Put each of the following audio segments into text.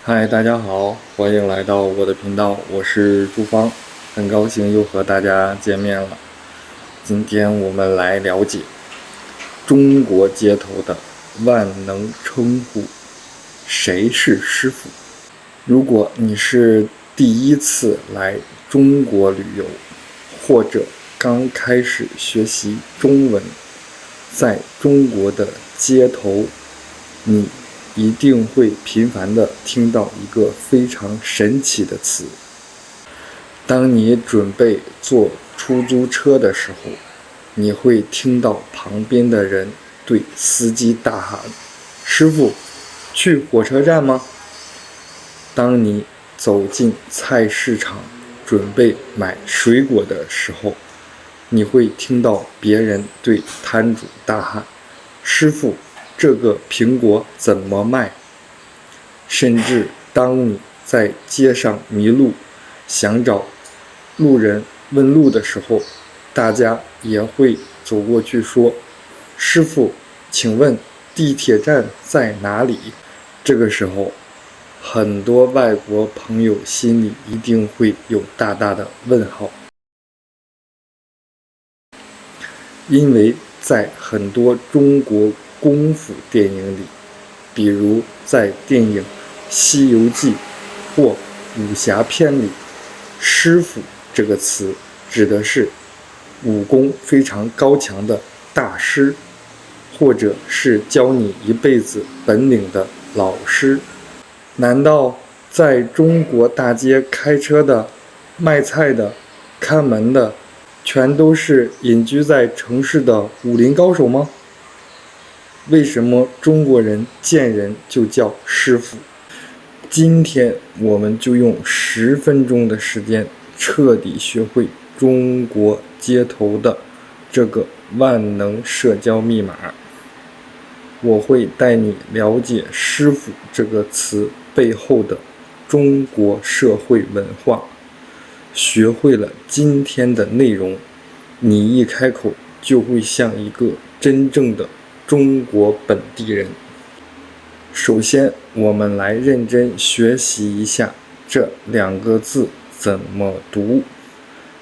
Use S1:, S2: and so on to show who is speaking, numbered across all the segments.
S1: 嗨，大家好，欢迎来到我的频道，我是朱芳，很高兴又和大家见面了。今天我们来了解中国街头的万能称呼，谁是师傅？如果你是第一次来中国旅游，或者刚开始学习中文，在中国的街头，你一定会频繁地听到一个非常神奇的词。当你准备坐出租车的时候，你会听到旁边的人对司机大喊：“师傅，去火车站吗？”当你走进菜市场准备买水果的时候，你会听到别人对摊主大喊：“师傅，这个苹果怎么卖？”甚至当你在街上迷路，想找路人问路的时候，大家也会走过去说：“师傅，请问地铁站在哪里？”这个时候，很多外国朋友心里一定会有大大的问号，因为在很多中国功夫电影里，比如在电影《西游记》或武侠片里，师傅这个词指的是武功非常高强的大师，或者是教你一辈子本领的老师。难道在中国大街开车的、卖菜的、看门的，全都是隐居在城市的武林高手吗？为什么中国人见人就叫师傅？今天我们就用10分钟的时间，彻底学会中国街头的这个万能社交密码。我会带你了解师傅这个词背后的中国社会文化。学会了今天的内容，你一开口就会像一个真正的中国本地人。首先，我们来认真学习一下这2个字怎么读。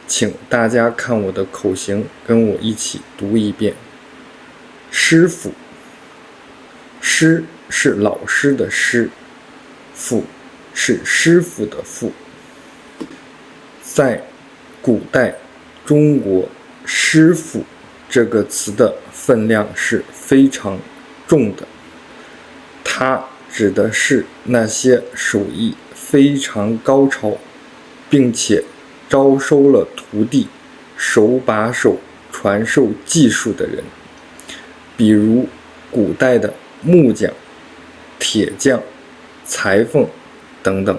S1: 请大家看我的口型，跟我一起读一遍：师傅。师是老师的师，傅是师傅的傅。在古代中国，师傅这个词的分量是非常重的，它指的是那些手艺非常高超，并且招收了徒弟，手把手传授技术的人，比如古代的木匠、铁匠、裁缝等等。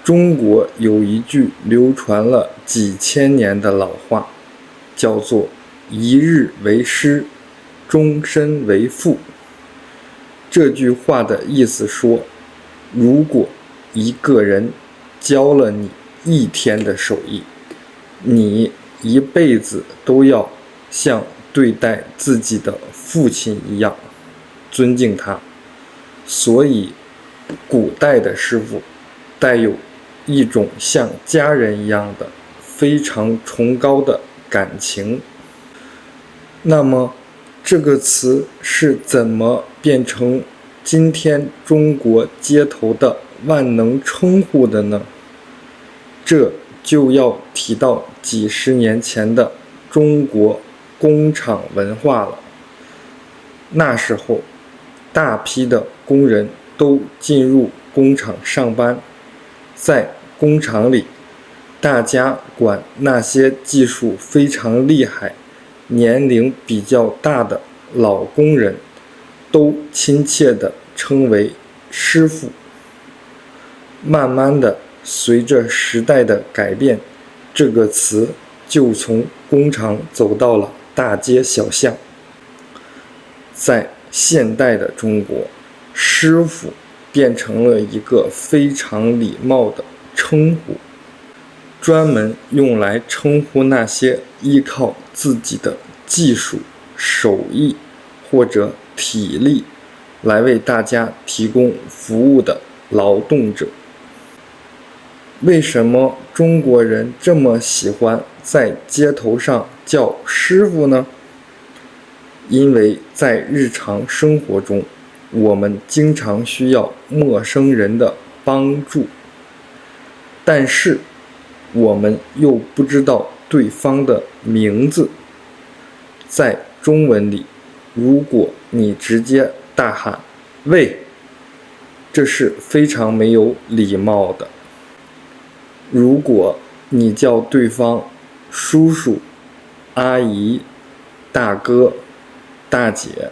S1: 中国有一句流传了几千年的老话，叫做“一日为师，终身为父”。这句话的意思说，如果一个人教了你1天的手艺，你一辈子都要像对待自己的父亲一样尊敬他。所以古代的师傅带有一种像家人一样的非常崇高的感情。那么这个词是怎么变成今天中国街头的万能称呼的呢？这就要提到几十年前的中国工厂文化了。那时候，大批的工人都进入工厂上班，在工厂里，大家管那些技术非常厉害、年龄比较大的老工人，都亲切地称为师傅。慢慢的，随着时代的改变，这个词就从工厂走到了大街小巷。在现代的中国，师傅变成了一个非常礼貌的称呼，专门用来称呼那些依靠自己的技术、手艺或者体力来为大家提供服务的劳动者。为什么中国人这么喜欢在街头上叫师傅呢？因为在日常生活中，我们经常需要陌生人的帮助，但是我们又不知道对方的名字。在中文里，如果你直接大喊"喂"，这是非常没有礼貌的。如果你叫对方叔叔、阿姨、大哥、大姐，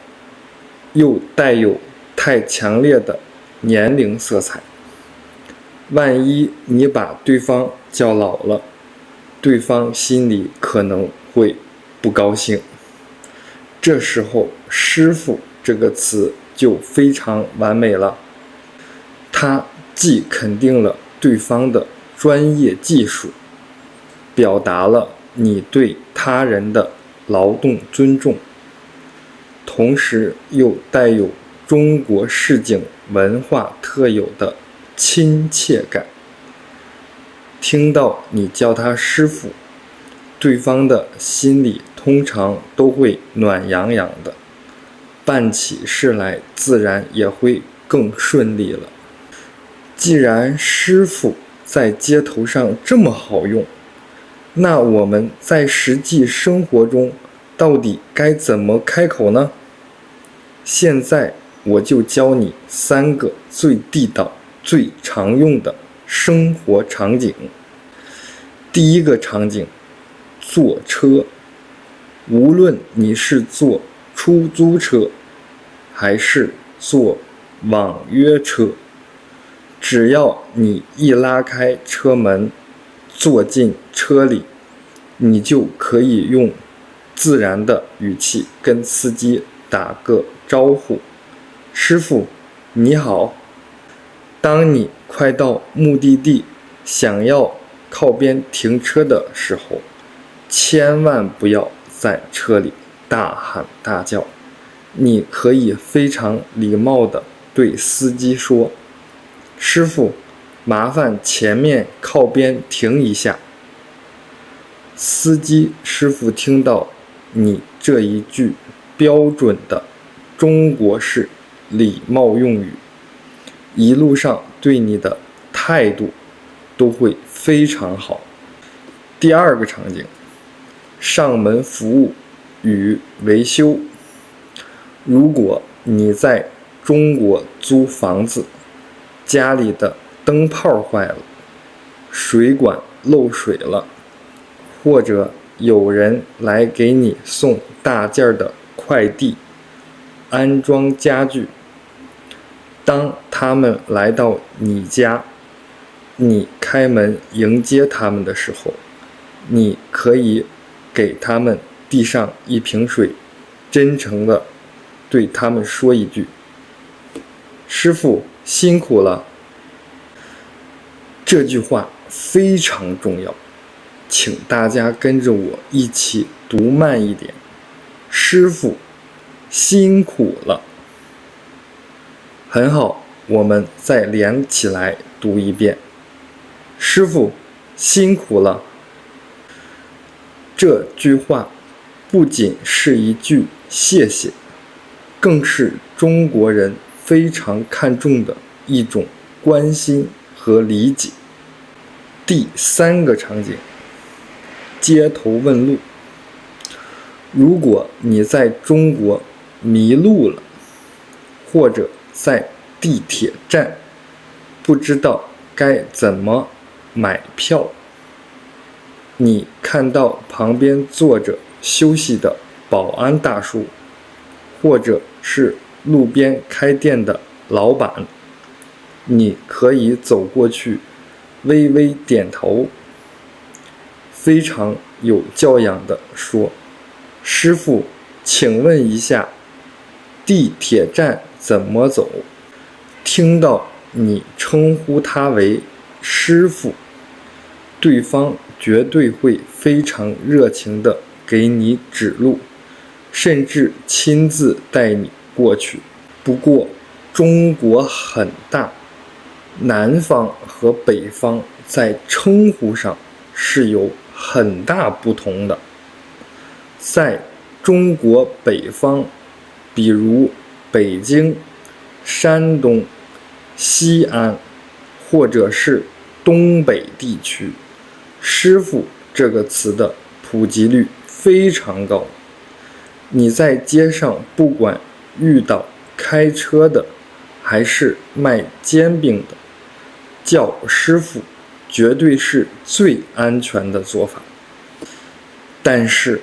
S1: 又带有太强烈的年龄色彩，万一你把对方叫老了，对方心里可能会不高兴。这时候师傅这个词就非常完美了，它既肯定了对方的专业技术，表达了你对他人的劳动尊重，同时又带有中国市井文化特有的亲切感。听到你叫他师傅，对方的心里通常都会暖洋洋的，办起事来自然也会更顺利了。既然师傅在街头上这么好用，那我们在实际生活中到底该怎么开口呢？现在我就教你3个最地道、最常用的生活场景。第一个场景，坐车。无论你是坐出租车还是坐网约车，只要你一拉开车门，坐进车里，你就可以用自然的语气跟司机打个招呼：师傅，你好。当你快到目的地，想要靠边停车的时候，千万不要在车里大喊大叫。你可以非常礼貌地对司机说：师傅，麻烦前面靠边停一下。司机师傅听到你这一句标准的中国式礼貌用语，一路上对你的态度都会非常好。第二个场景，上门服务与维修。如果你在中国租房子，家里的灯泡坏了，水管漏水了，或者有人来给你送大件的快递，安装家具，当他们来到你家，你开门迎接他们的时候，你可以给他们递上一瓶水，真诚地对他们说一句：师傅辛苦了。这句话非常重要，请大家跟着我一起读慢一点：师傅辛苦了。很好，我们再连起来读一遍：师傅辛苦了。这句话不仅是一句谢谢，更是中国人非常看重的一种关心和理解。第3个场景，街头问路。如果你在中国迷路了，或者在地铁站不知道该怎么买票，你看到旁边坐着休息的保安大叔，或者是路边开店的老板，你可以走过去微微点头，非常有教养地说：师傅，请问一下地铁站怎么走？听到你称呼他为师傅，对方绝对会非常热情地给你指路，甚至亲自带你过去。不过中国很大，南方和北方在称呼上是有很大不同的。在中国北方，比如北京、山东、西安，或者是东北地区，师傅这个词的普及率非常高。你在街上不管遇到开车的还是卖煎饼的，叫师傅绝对是最安全的做法。但是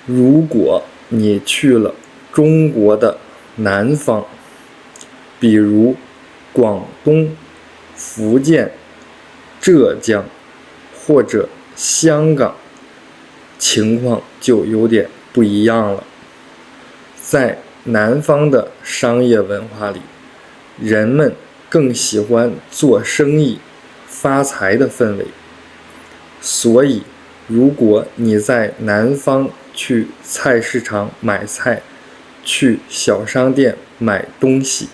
S1: 如果你去了中国的南方，比如广东、福建、浙江或者香港，情况就有点不一样了。在南方的商业文化里，人们更喜欢做生意、发财的氛围。所以如果你在南方去菜市场买菜，去小商店买东西，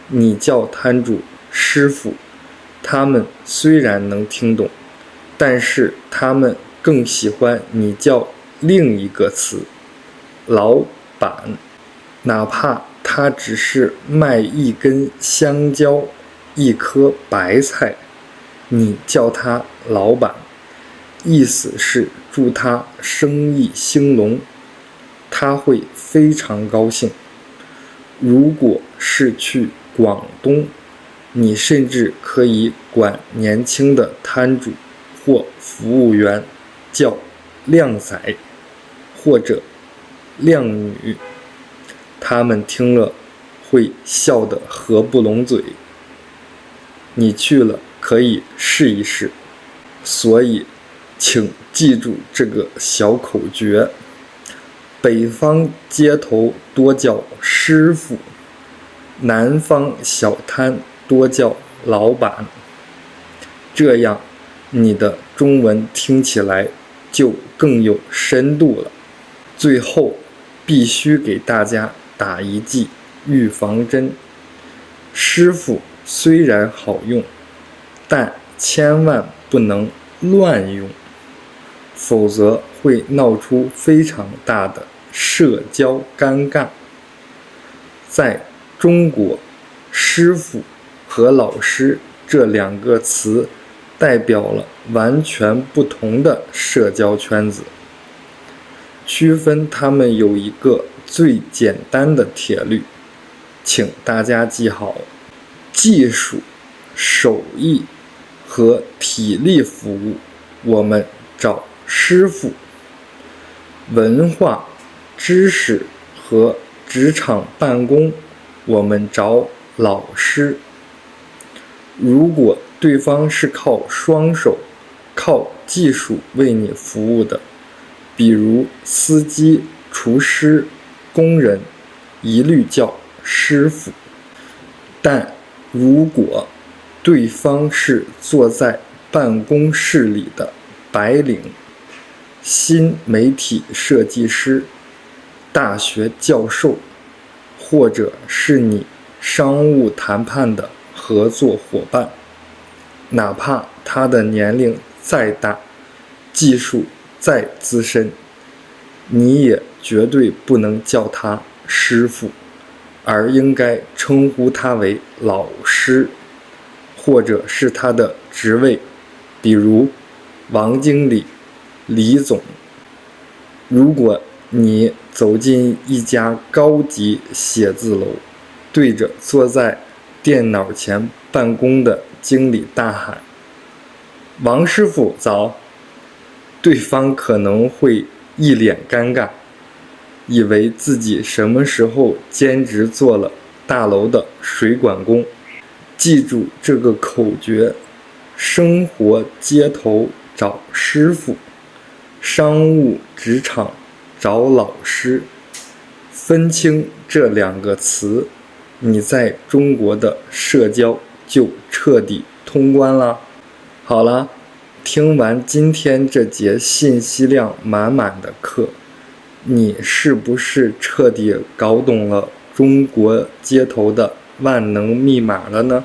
S1: 你叫摊主师傅，他们虽然能听懂，但是他们更喜欢你叫另一个词老板。哪怕他只是卖一根香蕉、一颗白菜，你叫他老板，意思是祝他生意兴隆，他会非常高兴。如果是去广东，你甚至可以管年轻的摊主或服务员叫靓仔或者靓女，他们听了会笑得合不拢嘴。你去了可以试一试。所以请记住这个小口诀：北方街头多叫师傅，南方小摊多叫老板，这样你的中文听起来就更有深度了。最后必须给大家打一剂预防针，师傅虽然好用，但千万不能乱用，否则会闹出非常大的社交尴尬。在中国，师傅和老师这两个词代表了完全不同的社交圈子。区分它们有一个最简单的铁律，请大家记好：技术、手艺和体力服务我们找师傅，文化、知识和职场办公我们找老师。如果对方是靠双手、靠技术为你服务的，比如司机、厨师、工人，一律叫师傅。但如果对方是坐在办公室里的白领、新媒体设计师、大学教授，或者是你商务谈判的合作伙伴，哪怕他的年龄再大，技术再资深，你也绝对不能叫他师傅，而应该称呼他为老师，或者是他的职位，比如王经理、李总。如果你走进一家高级写字楼，对着坐在电脑前办公的经理大喊：王师傅早！对方可能会一脸尴尬，以为自己什么时候兼职做了大楼的水管工。记住这个口诀：生活街头找师傅，商务职场找老师。分清这两个词，你在中国的社交就彻底通关了。好了，听完今天这节信息量满满的课，你是不是彻底搞懂了中国街头的万能密码了呢？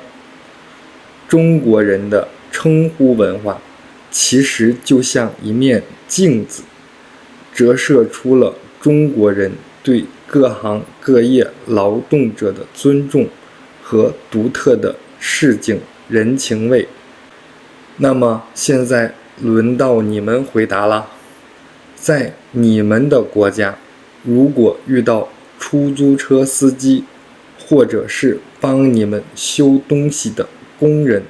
S1: 中国人的称呼文化其实就像一面镜子，折射出了中国人对各行各业劳动者的尊重和独特的市井人情味。那么现在轮到你们回答了，在你们的国家，如果遇到出租车司机或者是帮你们修东西的工人，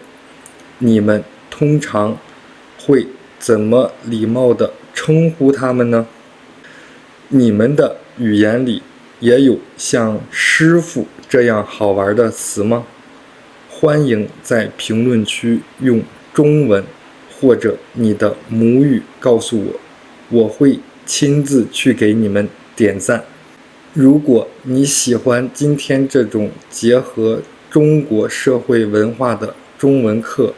S1: 你们通常会怎么礼貌地称呼他们呢？你们的语言里也有像师傅这样好玩的词吗？欢迎在评论区用中文或者你的母语告诉我，我会亲自去给你们点赞。如果你喜欢今天这种结合中国社会文化的中文课，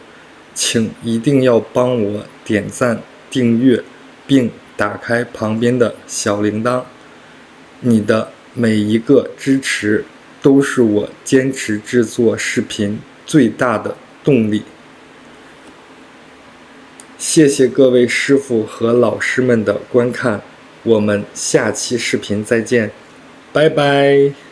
S1: 请一定要帮我点赞、订阅，并打开旁边的小铃铛。你的每一个支持都是我坚持制作视频最大的动力。谢谢各位师傅和老师们的观看，我们下期视频再见，拜拜。